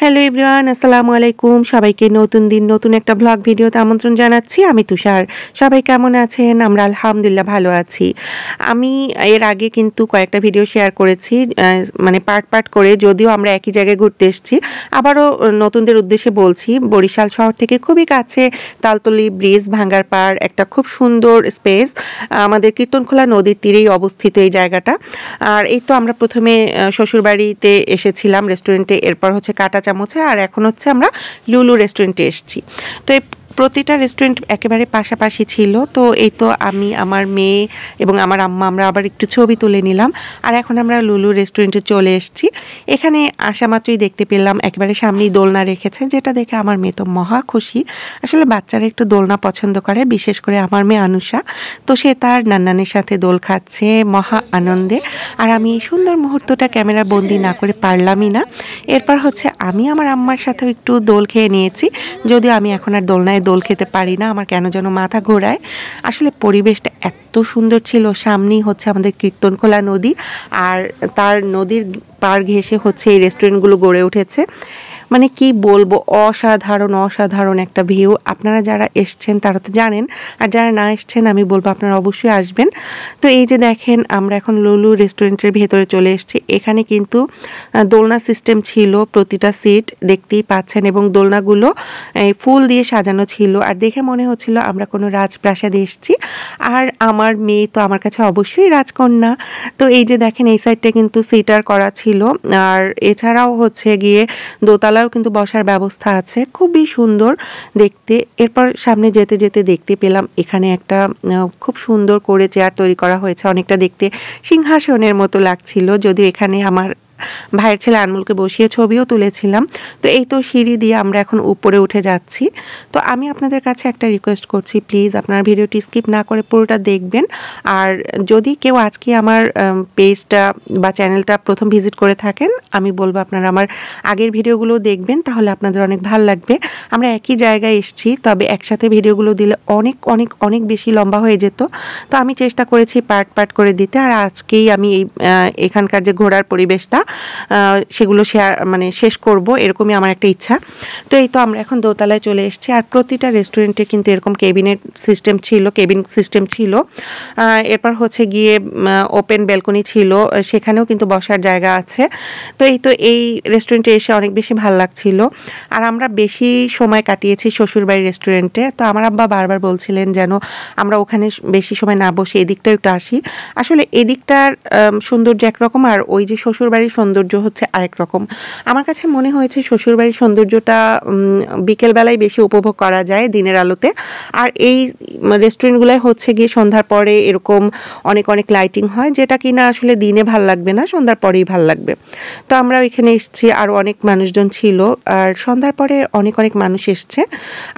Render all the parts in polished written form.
Hello everyone, আসসালামু আলাইকুম। সবাইকে নতুন দিন নতুন একটা ব্লগ ভিডিওতে আমন্ত্রণ জানাচ্ছি। আমি তুষার। সবাই কেমন আছেন? আমরা আলহামদুলিল্লাহ ভালো আছি। আমি এর আগে কিন্তু কয়েকটা ভিডিও শেয়ার করেছি, মানে পার্ট করে, যদিও আমরা একই জায়গায় ঘুরতে এসেছি। আবারও নতুনদের উদ্দেশ্যে বলছি, বরিশাল শহর থেকে খুবই কাছে তালতলী ব্রিজ, ভাঙ্গার পাড়, একটা খুব সুন্দর স্পেস। আমাদের কীর্তনখোলা নদীর তীরেই অবস্থিত এই জায়গাটা। আর এই তো আমরা প্রথমে শ্বশুরবাড়িতে এসেছিলাম রেস্টুরেন্টে, এরপর হচ্ছে কাটা চামচে, আর এখন হচ্ছে আমরা লুলু রেস্টুরেন্টে এসেছি। তো এই প্রতিটা রেস্টুরেন্ট একেবারে পাশাপাশি ছিল। তো এই তো আমি, আমার মেয়ে এবং আমার আম্মা, আমরা আবার একটু ছবি তুলে নিলাম। আর এখন আমরা লুলু রেস্টুরেন্টে চলে এসেছি। এখানে আসা মাত্রই দেখতে পেলাম একেবারে সামনেই দোলনা রেখেছে, যেটা দেখে আমার মেয়ে তো মহা খুশি। আসলে বাচ্চারা একটু দোলনা পছন্দ করে, বিশেষ করে আমার মেয়ে আনুষা। তো সে তার নান্নানের সাথে দোল খাচ্ছে মহা আনন্দে। আর আমি এই সুন্দর মুহূর্তটা ক্যামেরা বন্দি না করে পারলামই না। এরপর হচ্ছে আমি আমার আম্মার সাথেও একটু দোল খেয়ে নিয়েছি, যদিও আমি এখন আর দোলনায় দোল খেতে পারি না, আমার কেন যেন মাথা ঘোরায়। আসলে পরিবেশটা এত সুন্দর ছিল, সামনেই হচ্ছে আমাদের কীর্তনখোলা নদী, আর তার নদীর পাড় ঘেঁষে হচ্ছে এই রেস্টুরেন্টগুলো গড়ে উঠেছে। মানে কি বলবো, অসাধারণ একটা ভিউ। আপনারা যারা এসছেন তারা তো জানেন, আর যারা না এসছেন আমি বলবো আপনারা অবশ্যই আসবেন। তো এই যে দেখেন, আমরা এখন লুলু রেস্টুরেন্টের ভেতরে চলে এসেছি। এখানে কিন্তু দোলনা সিস্টেম ছিল, প্রতিটা সিট দেখতেই পাচ্ছেন, এবং দোলনাগুলো ফুল দিয়ে সাজানো ছিল। আর দেখে মনে হচ্ছিল আমরা কোনো রাজপ্রাসাদে এসেছি। আর আমার মেয়ে তো আমার কাছে অবশ্যই রাজকন্যা। তো এই যে দেখেন, এই সাইডটা কিন্তু সিটার করা ছিল, আর এছাড়াও হচ্ছে গিয়ে দোতলাও কিন্তু বসার ব্যবস্থা আছে, খুবই সুন্দর দেখতে। এরপর সামনে যেতে যেতে দেখতে পেলাম এখানে একটা খুব সুন্দর করে চেয়ার তৈরি করা হয়েছে, অনেকটা দেখতে সিংহাসনের মতো লাগছিল। যদিও এখানে আমার ভাইয়ের ছেলে আনমুলকে বসিয়ে ছবিও তুলেছিলাম। তো এই তো সিঁড়ি দিয়ে আমরা এখন উপরে উঠে যাচ্ছি। তো আমি আপনাদের কাছে একটা রিকোয়েস্ট করছি, প্লিজ আপনারা ভিডিওটি স্কিপ না করে পুরোটা দেখবেন। আর যদি কেউ আজকে আমার পেজটা বা চ্যানেলটা প্রথম ভিজিট করে থাকেন, আমি বলবো আপনারা আমার আগের ভিডিওগুলো দেখবেন, তাহলে আপনাদের অনেক ভালো লাগবে। আমরা একই জায়গায় এসেছি, তবে একসাথে ভিডিওগুলো দিলে অনেক অনেক অনেক বেশি লম্বা হয়ে যেত। তো আমি চেষ্টা করেছি পার্ট করে দিতে। আর আজকেই আমি এই এখানকার যে ঘোরার পরিবেশটা, সেগুলো শেষ করব, এরকমই আমার একটা ইচ্ছা। তো এই তো আমরা এখন দোতলায় চলে এসেছি। আর প্রতিটা রেস্টুরেন্টে কিন্তু এরকম কেবিন সিস্টেম ছিল। এরপর হচ্ছে গিয়ে ওপেন ব্যালকনি ছিল, সেখানেও কিন্তু বসার জায়গা আছে। তো এই রেস্টুরেন্টে এসে অনেক বেশি ভালো লাগছিল। আর আমরা বেশি সময় কাটিয়েছি শ্বশুরবাড়ির রেস্টুরেন্টে। তো আমার আব্বা বারবার বলছিলেন যেন আমরা ওখানে বেশি সময় না বসে এদিকটাও একটু আসি। আসলে এদিকটার সৌন্দর্য একরকম, আর ওই যে শ্বশুরবাড়ির সৌন্দর্য হচ্ছে আরেক রকম। আমার কাছে মনে হয়েছে শ্বশুরবাড়ির সৌন্দর্যটা বিকেলবেলায় বেশি উপভোগ করা যায় দিনের আলোতে। আর এই রেস্টুরেন্টগুলোয় হচ্ছে গিয়ে সন্ধ্যার পরে এরকম অনেক অনেক লাইটিং হয়, যেটা কিনা আসলে দিনে ভাল লাগবে না, সন্ধ্যার পরেই ভাল লাগবে। তো আমরা এখানে এসেছি, আরও অনেক মানুষজন ছিল, আর সন্ধ্যার পরে অনেক অনেক মানুষ এসছে।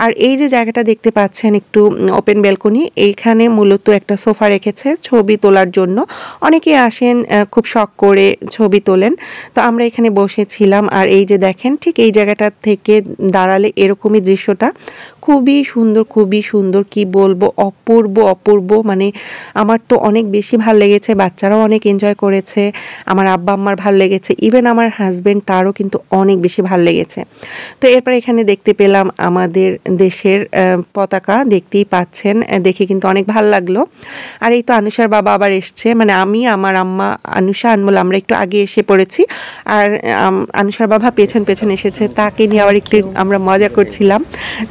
আর এই যে জায়গাটা দেখতে পাচ্ছেন একটু ওপেন ব্যালকনি, এইখানে মূলত একটা সোফা রেখেছে ছবি তোলার জন্য। অনেকে আসেন খুব শখ করে ছবি তোলেন। তো আমরা এখানে বসেছিলাম। আর এই যে দেখেন, ঠিক এই জায়গাটা থেকে দাঁড়ালে এরকমই দৃশ্যটা, খুবই সুন্দর, কি বলবো, অপূর্ব। মানে আমার তো অনেক বেশি ভাল লেগেছে, বাচ্চারাও অনেক এনজয় করেছে, আমার আব্বা আম্মার ভাল লেগেছে, ইভেন আমার হাজবেন্ড, তারও কিন্তু অনেক বেশি ভাল লেগেছে। তো এরপর এখানে দেখতে পেলাম আমাদের দেশের পতাকা, দেখতেই পাচ্ছেন, দেখে কিন্তু অনেক ভাল লাগলো। আর এই তো আনুষার বাবা আবার এসছে, মানে আমি, আমার আম্মা, আনুষা, আনমোল, আমরা একটু আগে এসে পড়েছি। আর আনুষার বাবা পেছন এসেছে, তাকে নিয়ে আবার একটু আমরা মজা করছিলাম।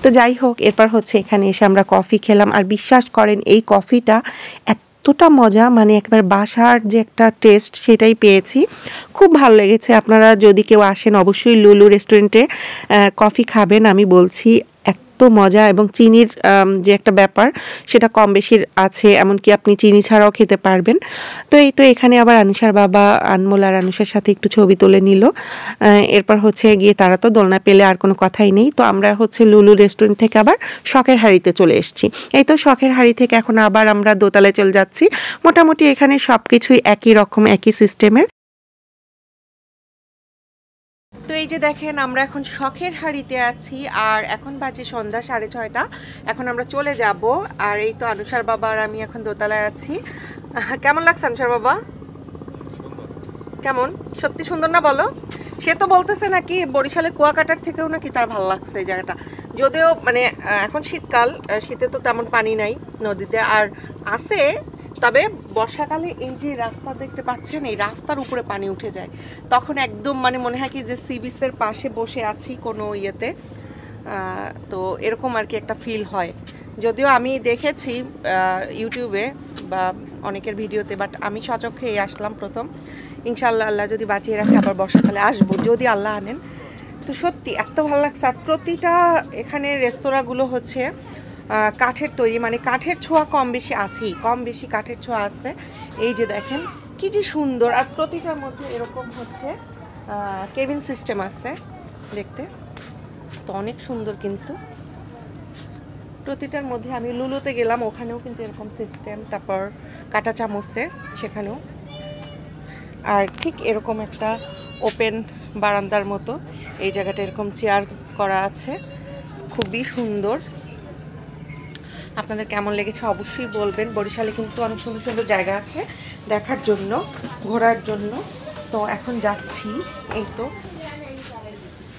তো যাই হোক, এরপর হচ্ছে এখানে এসে আমরা কফি খেলাম। আর বিশ্বাস করেন, এই কফিটা এতটা মজা, মানে একবার বাসার যে একটা টেস্ট সেটাই পেয়েছি, খুব ভালো লেগেছে। আপনারা যদি কেউ আসেন অবশ্যই লুলু রেস্টুরেন্টে কফি খাবেন, আমি বলছি এত মজা। এবং চিনির যে একটা ব্যাপার, সেটা কম বেশির আছে, এমনকি আপনি চিনি ছাড়াও খেতে পারবেন। তো এই তো এখানে আবার আনুষার বাবা আনমোল আর আনুষার সাথে একটু ছবি তুলে নিল। এরপর হচ্ছে গিয়ে তারা তো দোলনা পেলে আর কোনো কথাই নেই। তো আমরা হচ্ছে লুলু রেস্টুরেন্ট থেকে আবার শখের হাড়িতে চলে এসেছি। এই তো শখের হাড়ি থেকে এখন আবার আমরা দোতলায় চলে যাচ্ছি। মোটামুটি এখানে সব কিছুই একই রকম, একই সিস্টেমের। তো এই যে দেখেন, আমরা এখন শখের হাড়িতে আছি, আর এখন বাজে সন্ধ্যা 6:30। এখন আমরা চলে যাব। আর এই তো আনুষার বাবা আর আমি এখন দোতলায় আছি। কেমন লাগছে আনুষার বাবা? কেমন? সত্যি সুন্দর না বলো? সে তো বলতেছে নাকি বরিশালের কুয়াকাটার থেকেও নাকি তার ভালো লাগছে এই জায়গাটা। যদিও মানে এখন শীতকাল, শীতে তো তেমন পানি নাই নদীতে, আর আছে, তবে বর্ষাকালে এই যে রাস্তা দেখতে পাচ্ছেন, এই রাস্তার উপরে পানি উঠে যায়, তখন একদম মানে মনে হয় কি যে সি বিচের পাশে বসে আছি কোনো ইয়েতে। তো এরকম আর কি একটা ফিল হয়। যদিও আমি দেখেছি ইউটিউবে বা অনেকের ভিডিওতে, বাট আমি সচক্ষেই আসলাম প্রথম। ইনশাআল্লাহ আল্লাহ যদি বাঁচিয়ে রাখে আবার বর্ষাকালে আসবো যদি আল্লাহ আনেন। তো সত্যি এত ভালো লাগছে। আর প্রতিটা এখানে রেস্তোরাঁগুলো হচ্ছে কাঠের তৈরি, মানে কাঠের ছোঁয়া কম বেশি আছেই, কম বেশি কাঠের ছোঁয়া আছে। এই যে দেখেন কি যে সুন্দর, আর প্রতিটার মধ্যে এরকম হচ্ছে কেবিন সিস্টেম আছে দেখতে, তো অনেক সুন্দর। কিন্তু প্রতিটার মধ্যে, আমি লুলুতে গেলাম ওখানেও কিন্তু এরকম সিস্টেম, তারপর কাঁটা চামচে সেখানেও, আর ঠিক এরকম একটা ওপেন বারান্দার মতো এই জায়গাটা এরকম চেয়ার করা আছে, খুবই সুন্দর। আপনাদের কেমন লেগেছে অবশ্যই বলবেন। বরিশালে কিন্তু অনেক সুন্দর সুন্দর জায়গা আছে দেখার জন্য, ঘোরার জন্য। তো এখন যাচ্ছি, এই তো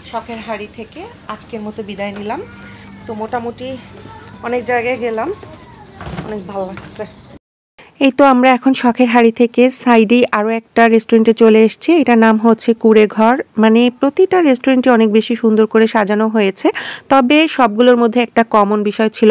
শখের হাড়ি থেকে আজকের মতো বিদায় নিলাম। তো মোটামুটি অনেক জায়গায় গেলাম, অনেক ভালো লাগছে। এই তো আমরা এখন শখের হাড়ি থেকে সাইডেই আরও একটা রেস্টুরেন্টে চলে এসেছি। এটার নাম হচ্ছে কুড়ে ঘর। মানে প্রতিটা রেস্টুরেন্টে অনেক বেশি সুন্দর করে সাজানো হয়েছে, তবে সবগুলোর মধ্যে একটা কমন বিষয় ছিল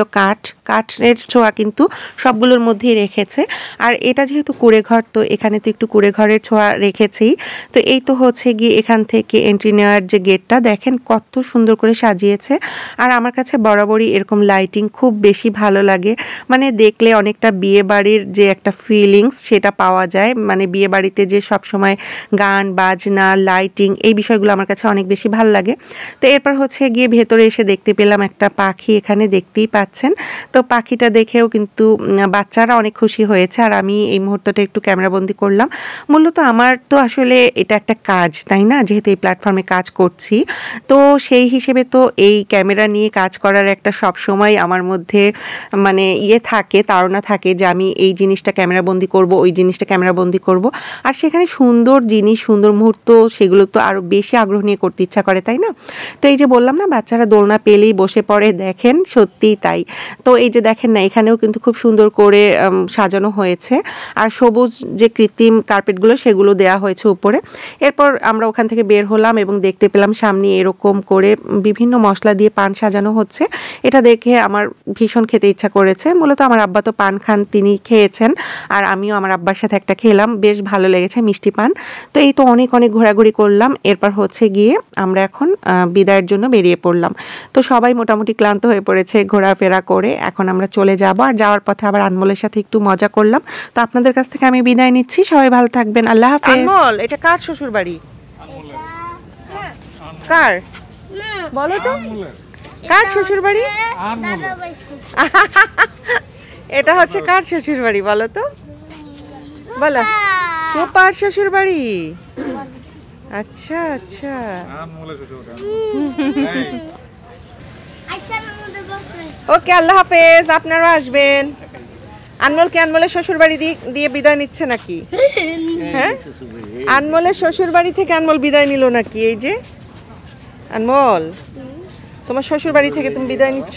কাঠের ছোঁয়া কিন্তু সবগুলোর মধ্যেই রেখেছে। আর এটা যেহেতু কুড়ে ঘর, তো এখানে তো একটু কুড়ে ঘরের ছোঁয়া রেখেছেই। তো এই তো হচ্ছে গিয়ে এখান থেকে এন্ট্রি নেওয়ার যে গেটটা দেখেন কত সুন্দর করে সাজিয়েছে। আর আমার কাছে বরাবরই এরকম লাইটিং খুব বেশি ভালো লাগে, মানে দেখলে অনেকটা বিয়ে বাড়ির যে একটা ফিলিংস সেটা পাওয়া যায়। মানে বিয়ে বাড়িতে যে সব সময় গান বাজনা লাইটিং এই বিষয়গুলো আমার কাছে অনেক বেশি ভালো লাগে। তো এরপর হচ্ছে গিয়ে ভেতরে এসে দেখতে পেলাম একটা পাখি, এখানে দেখতেই পাচ্ছেন। তো পাখিটা দেখেও কিন্তু বাচ্চারা অনেক খুশি হয়েছে, আর আমি এই মুহূর্তটা একটু ক্যামেরাবন্দি করলাম। মূলত আমার তো আসলে এটা একটা কাজ, তাই না, যেহেতু এই প্ল্যাটফর্মে কাজ করছি, তো সেই হিসেবে তো এই ক্যামেরা নিয়ে কাজ করার একটা সব সময় আমার মধ্যে মানে থাকে, তাড়না থাকে যে আমি এই জিনিসটা ক্যামেরাবন্দি করব, ওই জিনিসটা ক্যামেরাবন্দি করব। আর সেখানে সুন্দর জিনিস, সুন্দর মুহূর্ত, সেগুলো তো আরও বেশি আগ্রহ নিয়ে করতে ইচ্ছা করে, তাই না? তো এই যে বললাম না, বাচ্চারা দোলনা পেলেই বসে পড়ে, দেখেন সত্যিই তাই। তো এই যে দেখেন না, এখানেও কিন্তু খুব সুন্দর করে সাজানো হয়েছে, আর সবুজ যে কৃত্রিম কার্পেটগুলো সেগুলো দেওয়া হয়েছে উপরে। এরপর আমরা ওখান থেকে বের হলাম এবং দেখতে পেলাম সামনে এরকম করে বিভিন্ন মশলা দিয়ে পান সাজানো হচ্ছে। এটা দেখে আমার ভীষণ খেতে ইচ্ছা করেছে। মূলত আমার আব্বা তো পান খান, তিনি খেয়েছেন, আর আমিও আমার আব্বার সাথে একটা খেলাম, বেশ ভালো লেগেছে মিষ্টি পান। তো এই তো অনেক ঘোরাঘুরি করলাম। এরপর হচ্ছে গিয়ে আমরা এখন বিদায়ের জন্য বেরিয়ে পড়লাম। তো সবাই মোটামুটি ক্লান্ত হয়ে পড়েছে ঘোরাফেরা করে, এখন আমরা চলে যাব। আর যাওয়ার পথে আবার আনমোলের সাথে একটু মজা করলাম। তো আপনাদের কাছ থেকে আমি বিদায় নিচ্ছি, সবাই ভালো থাকবেন, আল্লাহ হাফেজ। আনমোল, এটা কার শ্বশুর বাড়ি? কার বলো তো, কার শ্বশুর বাড়ি? এটা হচ্ছে কার শ্বশুর বাড়ি বলো তো, বলো। পার শ্বশুর বাড়ি, আচ্ছা আচ্ছা। ওকে, আল্লাহ হাফেজ, আপনারাও আসবেন। আনমোলকে আনমোলের শ্বশুর বাড়ি দিয়ে বিদায় নিচ্ছে নাকি? হ্যাঁ, আনমোলের শ্বশুর বাড়ি থেকে আনমোল বিদায় নিল নাকি? এই যে আনমোল, তোমার শ্বশুর বাড়ি থেকে তুমি বিদায় নিচ্ছ?